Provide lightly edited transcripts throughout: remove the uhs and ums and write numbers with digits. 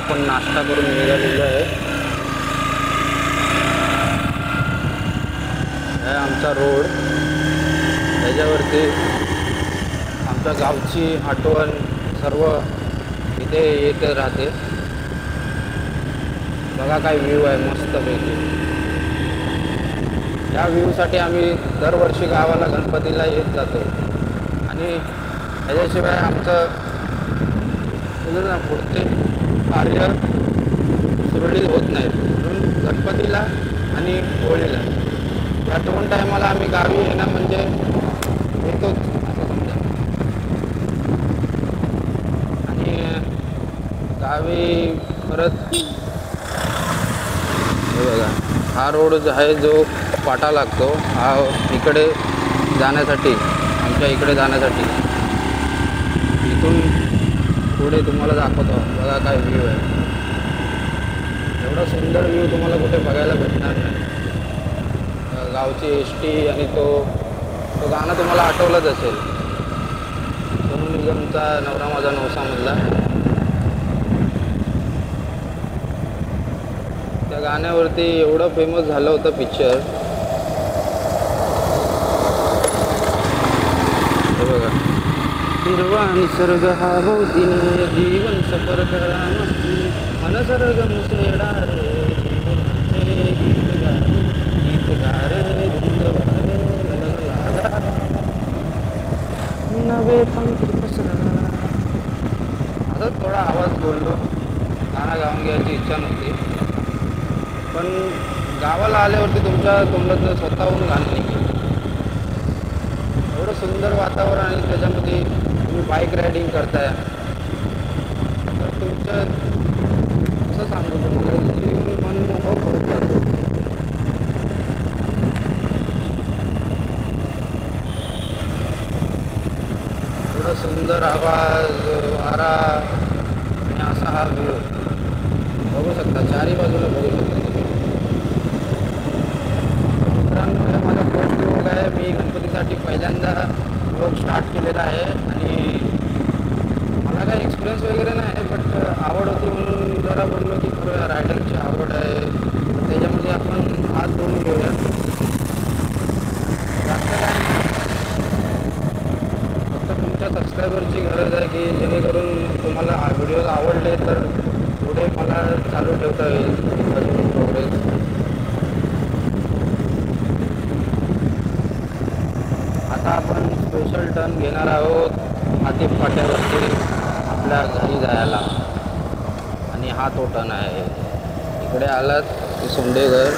आपण नाश्ता करून निघालेलो आहे. हा आमचा रोड, त्याच्यावरती आमच्या गावची आठवण सर्व इथे येते राहते. बघा काय व्ह्यू आहे मस्तपैकी. या व्ह्यूसाठी आम्ही दरवर्षी गावाला गणपतीला येत जातो. आणि त्याच्याशिवाय आमचं पुढचे कार्य सुरळीत होत नाही. म्हणून गणपतीला आणि होळीला या 2 टायमाला आम्ही गावी येणं म्हणजे येतोच असं समजा. आणि गावी परत बघा हा रोड जो आहे जो पाटा लागतो हा इकडे जाण्यासाठी, आमच्या इकडे जाण्यासाठी. इथून पुढे तुम्हाला दाखवतो. बघा काय व्ह्यू आहे. एवढा सुंदर व्ह्यू तुम्हाला कुठे बघायला भेटणार नाही. गावची एसटी आणि तो गाणं तुम्हाला आठवलंच असेल, सोनू निगमचा नवरा माझा नवसामधला. त्या गाण्यावरती एवढं फेमस झालं होतं पिक्चर. हे बघा, हिरवा निसर्ग हा भोवतीने जीवन सफर करा मस्ती मन सर्ग मुसळा रे गीत गारे नवे पंख पसरा. आता थोडा आवाज बोललो, गाणं गाऊन घ्यायची इच्छा नव्हती, पण गावाला आल्यावरती तुमच्या तोंडातनं स्वतःहून गाणं निघेल. एवढं सुंदर वातावरण आणि त्याच्यामध्ये तुम्ही बाईक रायडिंग करताय तर तुमचं कसं सांगू तुम्हाला, मन मोहक होत जातो. एवढं सुंदर आवाज, वारा आणि असा हा व्ह्यू बघू शकता. चारही बाजूला बघू शकता तुम्ही. मित्रांनो, हे माझा फर्स्ट व्लॉग आहे. मी गणपतीसाठी पहिल्यांदा व्लॉग स्टार्ट केलेला आहे. आणि मला काही एक्सपिरियन्स वगैरे नाही, बट आवड होती म्हणून जरा बोललो की खरं रायडरची आवड आहे, त्याच्यामध्ये आपण हात धुवून घेऊया. जास्त काय नाही, फक्त तुमच्या सबस्क्रायबरची गरज आहे की जेणेकरून तुम्हाला व्हिडिओज आवडले तर पुढे मला चालू ठेवता येईल प्रोग्रेस. आता आपण स्पेशल टर्न घेणार आहोत हाती फाट्यावरती आपल्या घरी जायला. आणि हा तो टर्न आहे. इकडे आलात की सोंडेघर.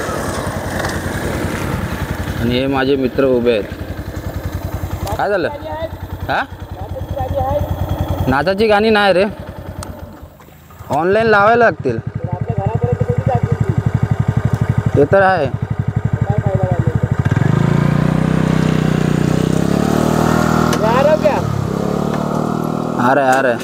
आणि हे माझे मित्र उभे आहेत. काय झालं? हा, नाचाची गाणी नाही रे, ऑनलाईन लावायला लागतील. ते तर आहे. आ रहा है.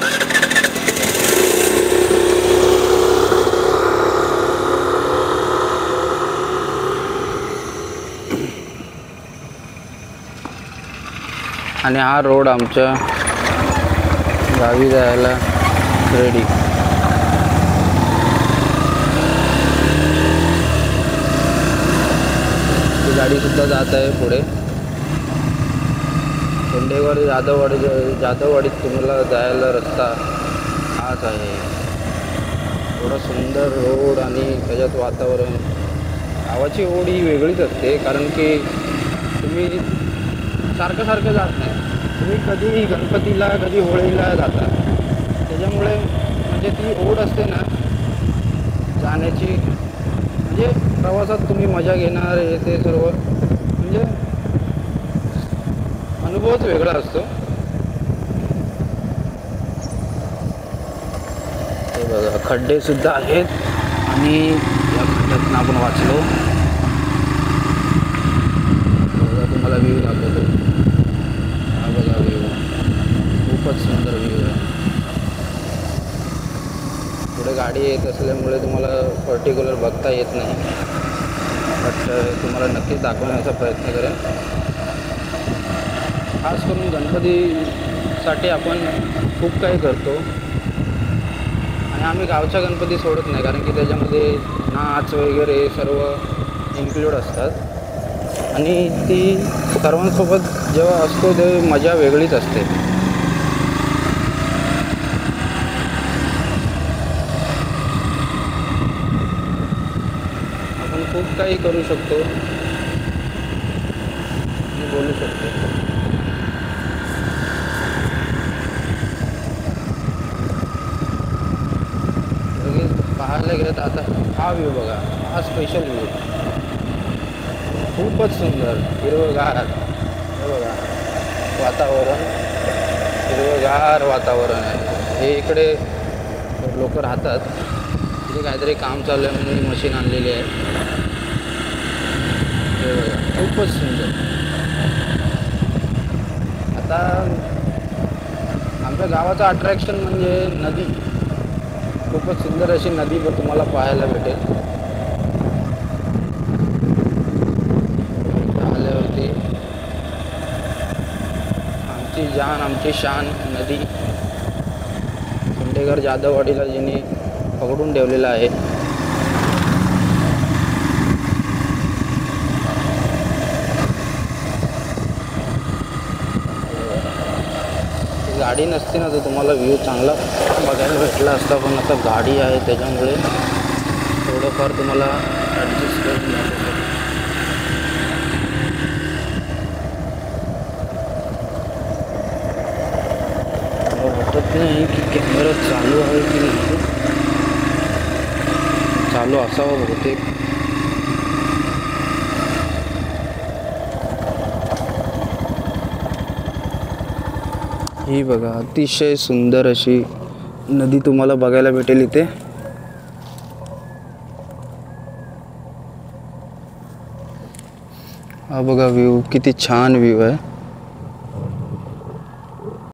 आणि हा रोड आमच्या गावी जायला रेडी. ती गाडीसुद्धा जात आहे पुढे. सोंडेघर जाधववाडीत तुम्हाला जायला रस्ता हाच आहे. थोडं सुंदर रोड आणि त्याच्यात वातावरण. गावाची ओढ ही वेगळीच असते, कारण की तुम्ही सारखं जात नाही. तुम्ही कधी गणपतीला कधी होळीला जाता, त्याच्यामुळे म्हणजे ती ओढ असते ना जाण्याची. म्हणजे प्रवासात तुम्ही मजा घेणार हे ते सर्व म्हणजे अनुभवच वेगळा असतो. हे बघा खड्डे सुद्धा आहेत आणि या खड्ड्यातून आपण वाचलो. बघा तुम्हाला व्ह्यू दाखवतो. हा बघा व्ह्यू, खूपच सुंदर व्ह्यू आहे. पुढे गाडी येत असल्यामुळे तुम्हाला पर्टिक्युलर बघता येत नाही, बट तुम्हाला नक्कीच दाखवण्याचा प्रयत्न करेन. खास करून गणपतीसाठी आपण खूप काही करतो आणि आम्ही गावचा गणपती सोडत नाही, कारण की त्याच्यामध्ये नाच वगैरे सर्व इन्क्लूड असतात आणि ती सर्वांसोबत जेव्हा असतो ते मजा वेगळीच असते. आपण खूप काही करू शकतो, बोलू शकतो. पाहायला गेलं तर आता हा व्ह्यू बघा, हा स्पेशल व्ह्यू खूपच सुंदर, हिरवगार. हे बघा वातावरण, हिरवगार वातावरण आहे. हे इकडे लोक राहतात, तिथे काहीतरी काम चालू आहे म्हणून मशीन आणलेली आहे. हे बघा खूपच सुंदर. आता आमच्या गावाचं अट्रॅक्शन म्हणजे नदी. खूपच सुंदर अशी नदी पण तुम्हाला पाहायला भेटेल. आल्यावरती आमची जान, आमची शान नदी, खंडेकर जाधववाडीला जिने पकडून ठेवलेला आहे. गाडी नसते ना तर तुम्हाला व्ह्यू चांगला बघायला भेटला असता, पण आता गाडी आहे त्याच्यामुळे थोडंफार तुम्हाला ॲडजस्ट करून वाटत नाही की कॅमेरा चालू आहे की नाही. चालू असावा बहुतेक. ही बघा अतिशय सुंदर अशी नदी तुम्हाला बघायला भेटेल इथे. हा बघा व्ह्यू, किती छान व्ह्यू आहे.